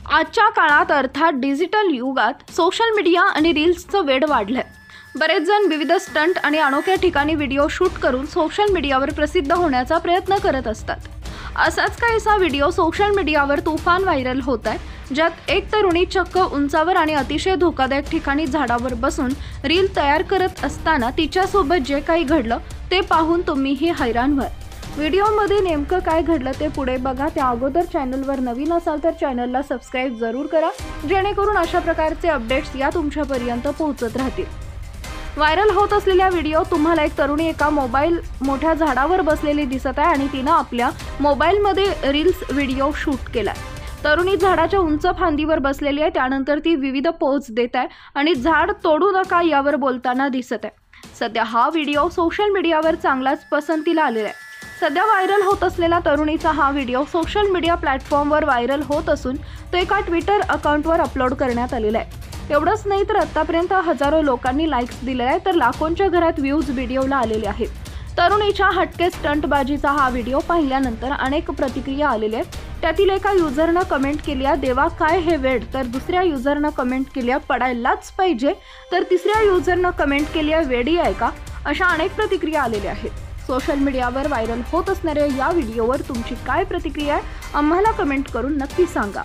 आजच्या काळात अर्थात डिजिटल युगात सोशल मीडिया आणि रील्सचं वेड वाढलंय। बरेच जण विविध स्टंट आणि अनोख्या ठिकाणी व्हिडिओ शूट करून सोशल मीडियावर प्रसिद्ध होण्याचा प्रयत्न करत असतात। असाच काहीसा व्हिडिओ सोशल मीडियावर तुफान व्हायरल होत आहे, ज्यात एक तरुणी चक्क उंचावर आणि अतिशय धोकादायक ठिकाणी झाडावर बसून रील तयार करत असताना तिच्यासोबत जे काही घडलं ते पाहून तुम्हीही हैराण व्हाल। व्हिडिओमध्ये नेमकं काय घडलं ते पुढे बघा। त्या अगोदर चॅनलवर नवीन असाल तर चॅनलला सबस्क्राइब जरूर करा, जेणेकरून अशा प्रकारचे अपडेट्स या तुमच्यापर्यंत पोहोचत राहतील। व्हायरल होत असलेला व्हिडिओ तुम्हाला एक तरुणी एका मोठ्या झाडावर बसलेली दिसत आहे आणि तिने आपल्या मोबाईलमध्ये रील्स व्हिडिओ शूट केलाय। तरुणी झाडाच्या उंच फांदीवर बसलेली आहे, त्यानंतर ती विविध पोज देत आहे आणि झाड तोडू नका यावर बोलताना दिसत आहे। सध्या हा व्हिडिओ सोशल मीडियावर चांगलाच पसंतीला आलेला आहे। सध्या व्हायरल होत असलेला तरुणीचा हा व्हिडिओ सोशल मीडिया प्लॅटफॉर्मवर व्हायरल होत असून तो एका ट्विटर अकाउंटवर अपलोड करण्यात आलेला आहे। एवढंच नाही तर आतापर्यंत हजारो लोकांनी लाईक्स दिले आहेत, तर लाखोंच्या घरात व्ह्यूज व्हिडिओला आलेले आहेत। तरुणीच्या हटके स्टंटबाजीचा हा व्हिडिओ पाहिल्यानंतर अनेक प्रतिक्रिया आलेल्या आहेत। त्यातील एका युजरनं कमेंट केली आहे, देवा काय हे वेड, तर दुसऱ्या युजरनं कमेंट केली आहे, पडायलाच पाहिजे, तर तिसऱ्या युजरनं कमेंट केली आहे, वेडी आहे का। अशा अनेक प्रतिक्रिया आलेल्या आहेत। सोशल मीडियावर व्हायरल होत असणाऱ्या या व्हिडिओवर तुमची काय प्रतिक्रिया आहे, आम्हाला कमेंट करून नक्की सांगा।